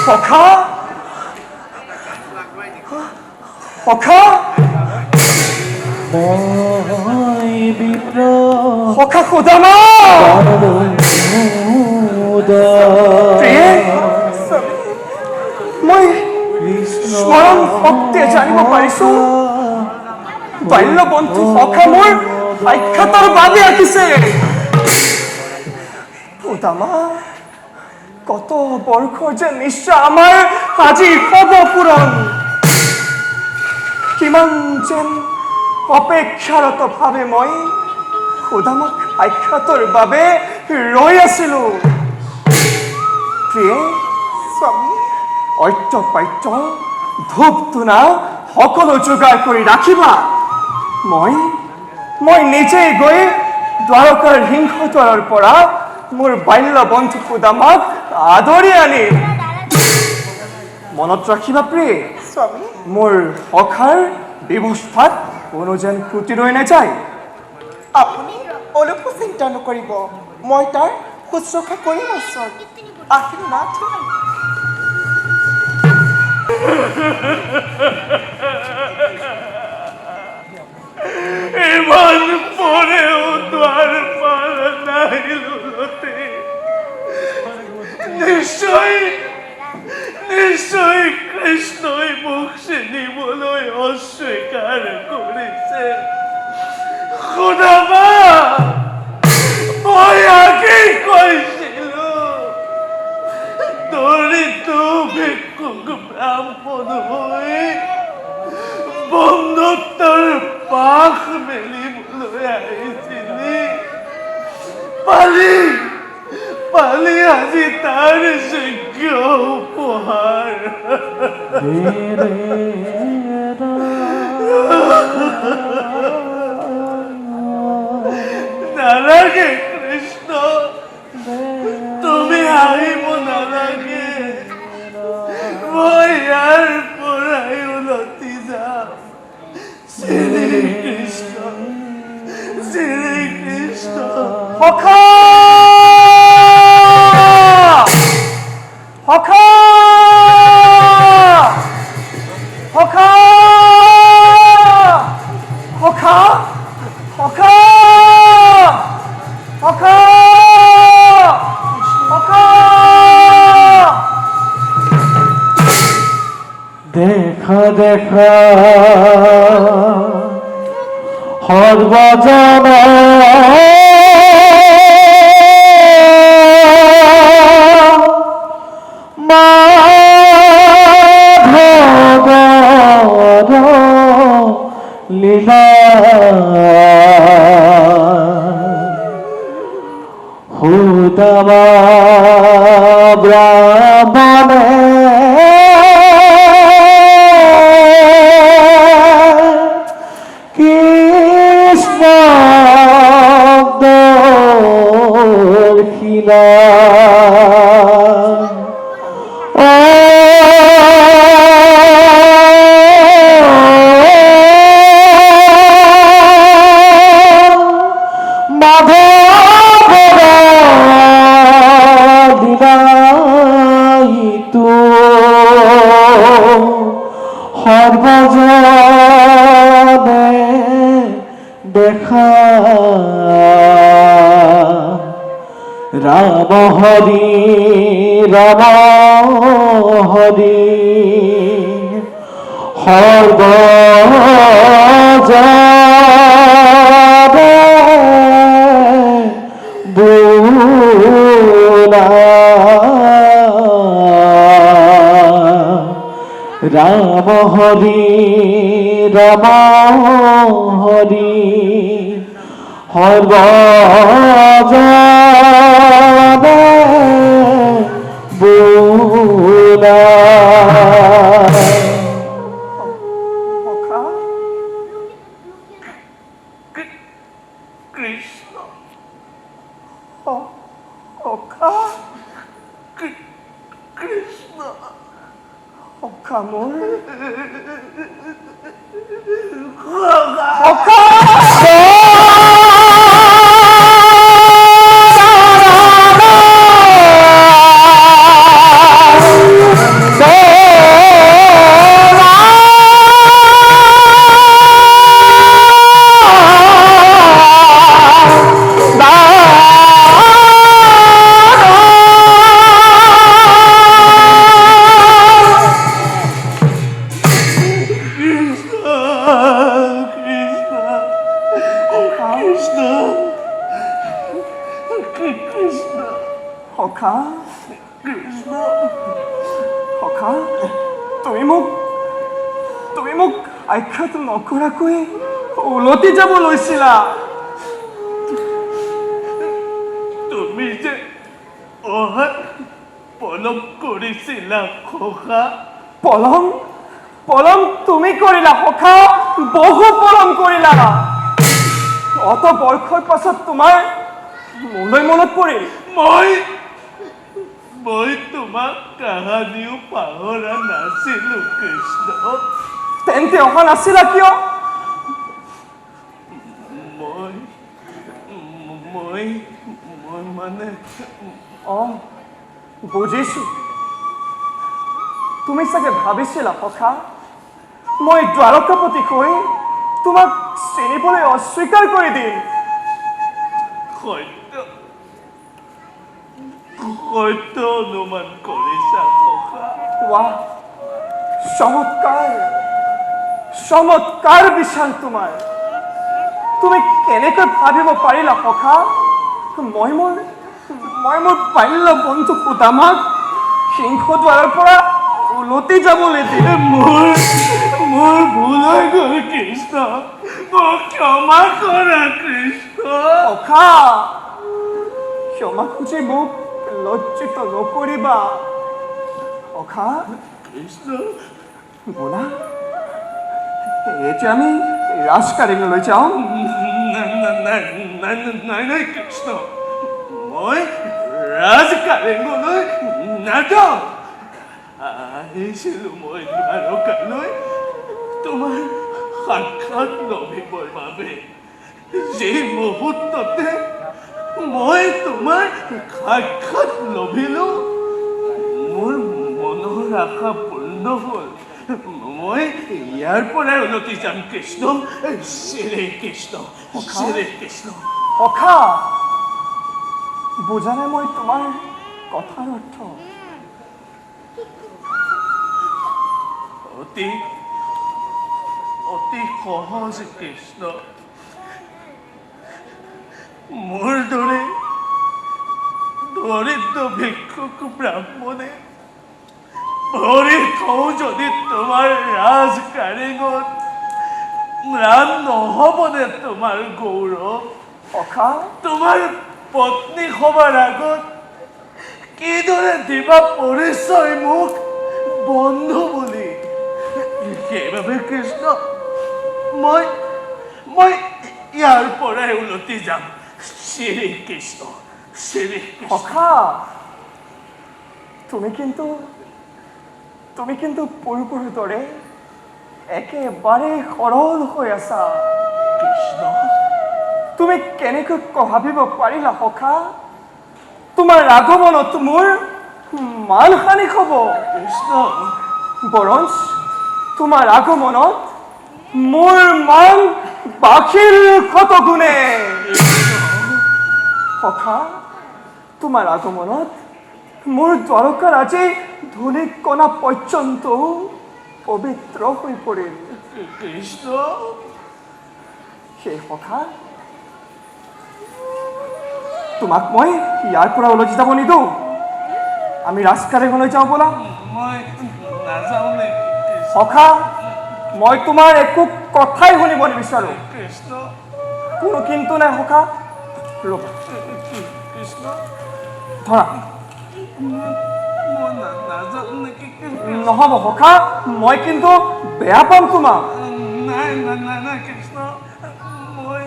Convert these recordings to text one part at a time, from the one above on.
সখা সখা সখা খুদামা মই স্মৰণ শক্তিয়ে জানিব পাৰিছো বাল্য বন্ধু সখা মোৰ সাক্ষাতৰ বাবে আহিছে খুদামা কত বৰ্ষৰ যে নিশ্চয় আমাৰ আজি হ'ব পূৰণ কিমান যেন অপেক্ষাৰত ভাৱে মই খুদামাক সাক্ষাতৰ বাবে ৰৈ আছিলো প্ৰিয়ে স্বামী অৰ্য পাত্য ধূপ ধূনা সকলো যোগাৰ কৰি ৰাখিবা মই নিজেই গৈ দ্বাৰকাৰ সিংহদ্বাৰৰ পৰা মোৰ বাল্য বন্ধু খুদামাক আদৰি আনিম মনত ৰাখিবা প্ৰিয়ে স্বামী মোৰ সখাৰ ব্যৱস্থাত কোনো যেন ত্ৰুটি ৰৈ নাযায় আপুনি অলপো চিন্তা নকৰিব মই তাৰ শুশ্ৰূষা কৰিম ঈশ্বৰ আশীৰ্বাদ ইমান পৰেও দ্বাৰ পালা নাহিল নিশ্চয় কৃষ্ণই মুখ চিনিবলৈ অস্বীকাৰ কৰিছে খুদামা মই আগেই কৈছিলো দৰিদ্ৰ ভিক্ষুক ব্ৰাহ্মণ হৈ বন্ধুত্বৰ পাখ মেলিবলৈ আহিছিলি পালি আজি তাৰ যোগ্য উপহাৰ নালাগে কৃষ্ণ তুমি আহিব নালাগে মই ইয়াৰ পৰাই উলটি যাম শ্ৰী কৃষ্ণ সখা সখা সখা সখা সখা সখা সখা দেখা দেখা সর্বজন মাধৱৰ লীলা সুদামা ব্ৰাহ্মণে দেখা ৰাম হৰি সৰ্বজনে বুলা ৰাম হৰি সৰ্বজনে বুলা কৃষ্ণ সখা কৃষ্ণ সখা মোৰ সখা কৃষ্ণ সখা তুমি মোক আখ্যাত নকৰাকৈ উলটি যাব লৈছিলা। তুমি যে অহাত পলম কৰিছিলা খোকা। পলম তুমি কৰিলা সখা, বহু পলম কৰিলা। অত বৰ্ষৰ পাছত তোমাৰ মোলৈ মনত পৰিল। মই তোমাক কাহানিও পাহৰা নাছিলো কৃষ্ণ। তেন্তে অহা নাছিলা কিয়? মই মানে বুজিছো। তুমি চাগে ভাবিছিলা সখা মই দ্বাৰকাপতি হৈ তোমাক চিনিবলৈ অস্বীকাৰ কৰি দিম। সত্য অনুমান কৰিছা খোকা। ৱাহ, চমৎকাৰ বিচাৰ তোমাৰ। তুমি কেনেকৈ ভাবিব পাৰিলা সখা মই মোৰ বাল্য বন্ধু সুদামাক সিংহদ্বাৰৰ পৰা উলটি যাবলৈ দিম? মোৰ ভুল হৈ গ'ল কৃষ্ণ, মোক ক্ষমা কৰা কৃষ্ণ। সখা ক্ষমা খুজি মোক লজ্জিত নকৰিবা সখা। কৃষ্ণ ব'লা এতিয়া আমি ৰাজকাৰেঙলৈ যাওঁ। নাই কৃষ্ণ, মই ৰাজকাৰেঙলৈ নাযাওঁ। আহিছিলো মই দ্বাৰকালৈ তোমাৰ সাক্ষাৎ লভিবৰ বাবে। যি মুহূৰ্ততে মই তোমাৰ সাক্ষাৎ লভিলো মোৰ মনৰ আশা পূৰ্ণ হ'ল। মই ইয়াৰ পৰাই উলটি যাম কৃষ্ণ। শ্ৰী কৃষ্ণ, শ্ৰী কৃষ্ণ। সখা বুজা নাই মই তোমাৰ কথাৰ অৰ্থ। অতি সহজ কৃষ্ণ। মোৰ দৰে দৰিদ্ৰ ভিক্ষুক ব্ৰাহ্মণে ভৰি থওঁ যদি তোমাৰ ৰাজকাৰেঙত ৰাম নহবনে তোমাৰ গৌৰৱ? সখা তোমাৰ পত্নী সভাৰ আগত কিদৰে দিবা পৰিচয় মোক বন্ধু বুলি? সেইবাবে কৃষ্ণ মই ইয়াৰ পৰাই উলটি যাম। শ্ৰী কৃষ্ণ, শ্ৰী কৃষ্ণ। সখা তুমি কিন্তু পূৰ্বৰ দৰে একেবাৰে সৰল হৈ আছা কৃষ্ণ তুমি কেনেকৈ ভাবিব পাৰিলা সখা তোমাৰ আগমনত মোৰ মানহানি হ'ব? কৃষ্ণ বৰঞ্চ তোমাৰ আগমনত মোৰ মান বাখিল শতগুণে। সখা তোমাৰ আগমনত মোৰ দ্বাৰকাৰ আজি ধূলি কণা পৰ্যন্ত পবিত্ৰ হৈ পৰিল। কৃষ্ণ সেই সখা তোমাক মই ইয়াৰ পৰা উলটি যাব নিদিওঁ। আমি ৰাজকাৰেঙলৈ যাওঁ ব'লা। মই নাযাওঁ নেকি সখা মই তোমাৰ একো কথাই শুনিব নিবিচাৰো। কৃষ্ণ? কোনো কিন্তু নাই সখা। ৰ'বা কৃষ্ণ ধৰা। মই নাযাওঁ নেকি? নহ'ব সখা মই কিন্তু বেয়া পাম তোমাক। নাই কৃষ্ণ, মই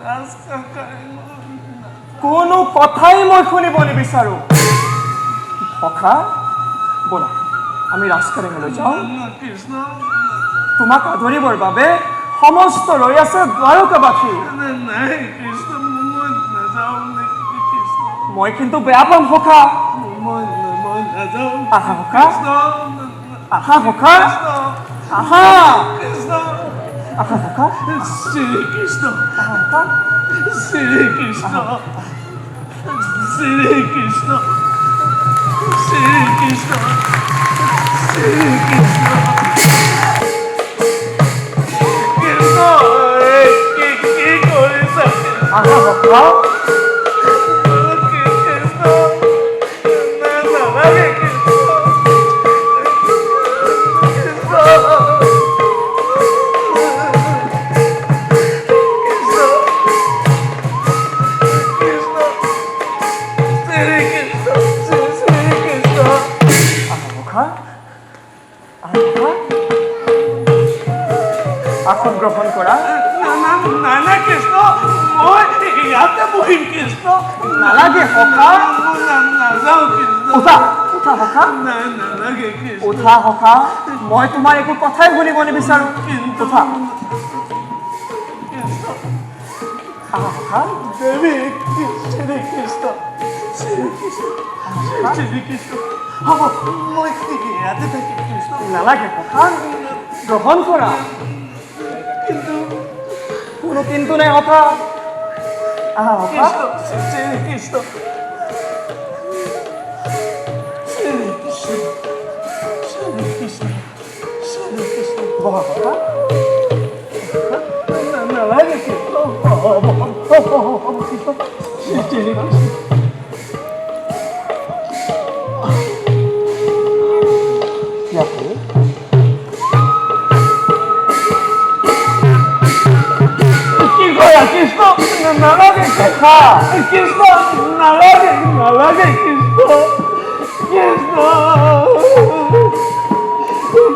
ৰাজকাৰেঙত কোনো কথাই মই শুনিব নিবিচাৰো। সখা ব'লা আমি ৰাজকাৰেঙলৈ যাওঁ। কৃষ্ণ তোমাক আদৰিবৰ বাবে সমস্ত ৰৈ আছে দ্বাৰকাবাসী। নাই কৃষ্ণ, মই নাযাওঁ নেকি কৃষ্ণ? মই কিন্তু বেয়া পাম সখা। মই নাযাওঁ। আহা সখা, কৃষ্ণ আহা সখা, আহা কৃষ্ণ আহা সখা, শ্ৰী কৃষ্ণ, আহা সখা। শ্ৰী কৃষ্ণ, শ্ৰী কৃষ্ণ, শ্ৰী কৃষ্ণ, শ্ৰী কৃষ্ণ। কৃষ্ণ কি কৰিছা? আহা সখা, কৃষ্ণ নালাগে সখা নাযাওঁ কৃষ্ণ উঠা উঠা সখা নাই নালাগে কৃষ্ণ উঠা সখা মই তোমাৰ একো কথাই শুনিব নিবিচাৰো কিন্তু উঠা আহা সখা দেৱী শ্ৰী কৃষ্ণ শ্ৰী কৃষ্ণ শ্ৰী কৃষ্ণ হ'ব মই ইয়াতে থাকিম কৃষ্ণ নালাগে সখা গ্ৰহণ কৰা কিন্তু কোনো কিন্তু নাই সখা আহা সখা কৃষ্ণ শ্ৰী কৃষ্ণ শ্ৰী কৃষ্ণ শ্ৰী কৃষ্ণ শ্ৰী কৃষ্ণ বহা সখা নালাগে কৃষ্ণ হ'ব কৃষ্ণ শ্ৰী কৃষ্ণ ইয়াতে কি কৰা কৃষ্ণ নালাগে সখা কৃষ্ণ নালাগে নালাগে কৃষ্ণ কৃষ্ণ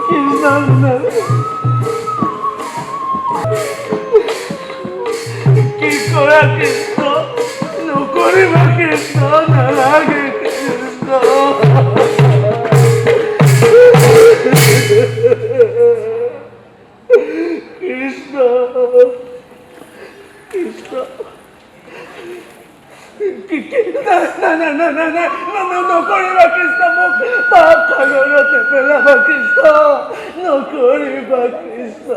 কৃষ্ণ নালাগে কি কৰা কৃষ্ণ নকৰিবা কৃষ্ণ নালাগে কৃষ্ণ কৃষ্ণ কৃষ্ণ নকৰিবা কৃষ্ণ মোক পাপ সাগৰতে পেলাবা কৃষ্ণ নকৰিবা কৃষ্ণ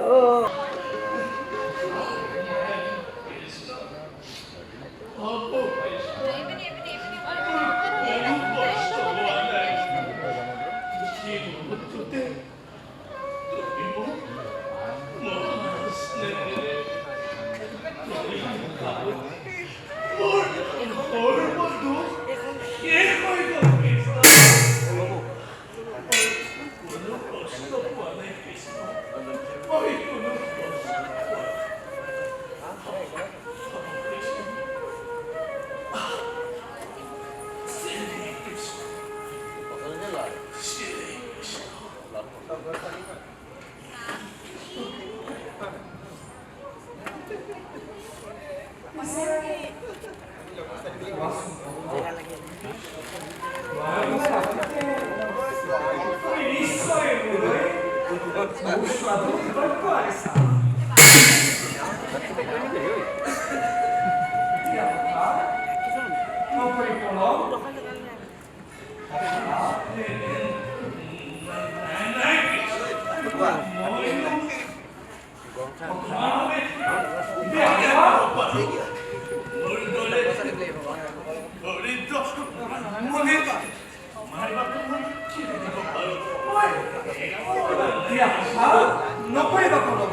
নকৰিবা কোনো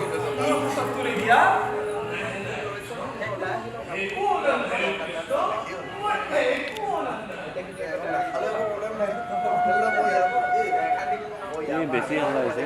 তুলি দিয়া বেছি হাল্লা হৈছে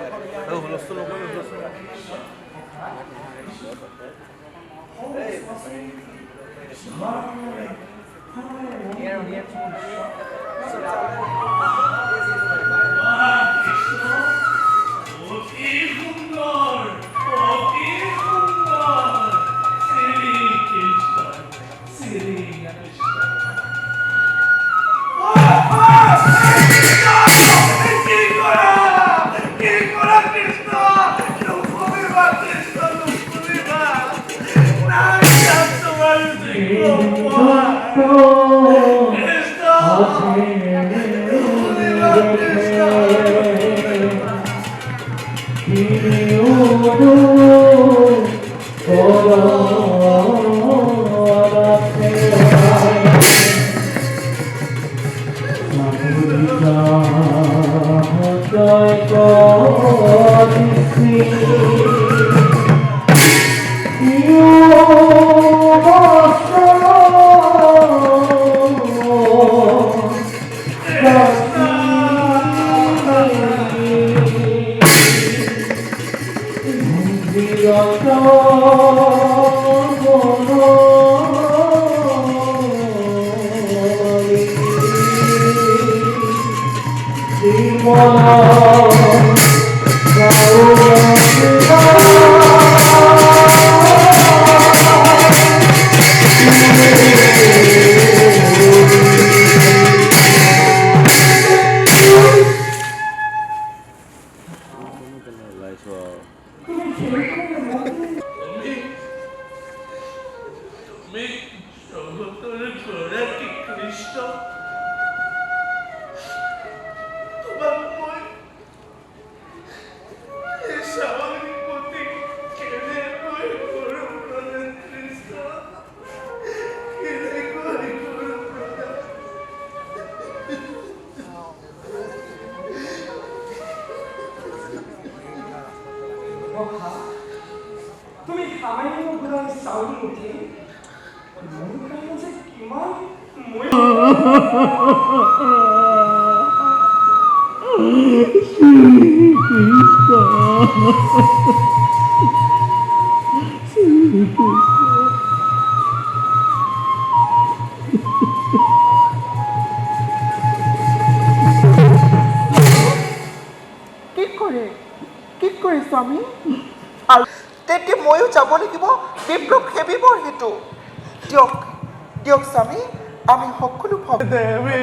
সখা, তুমি সামান্য গুড়াৰ চাউল মুঠি মোৰ কাৰণে যে কিমান কি কৰে স্বামী? আৰু তেতিয়া ময়ো যাব লাগিব বিপ্লৱ সেবিবৰ হেতু। দিয়ক স্বামী, আমি সকলো দেৱী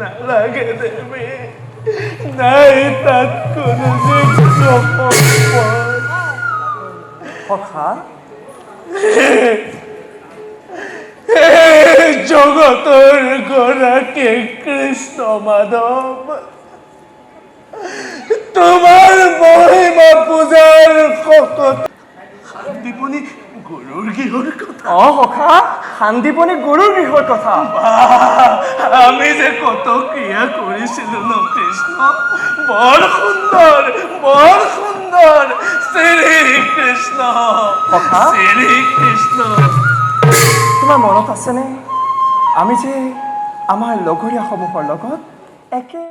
নালাগে দেৱী নাই তাত কোনো সখা জগতৰ গৰাকী কৃষ্ণ মাধৱ তোমাৰ মহিমা পূজাৰ শকত শান্তিপনি গুৰুৰ গৃহৰ কথা সখা, শান্তিপনি গুৰুৰ গৃহৰ কথা। আমি যে কত ক্ৰিয়া কৰিছিলো ন কৃষ্ণ, বৰ সুন্দৰ শ্ৰী কৃষ্ণ সখা? শ্ৰী কৃষ্ণ। তোমাৰ মনত আছেনে আমি যে আমাৰ লগৰীয়াসমূহৰ লগত একে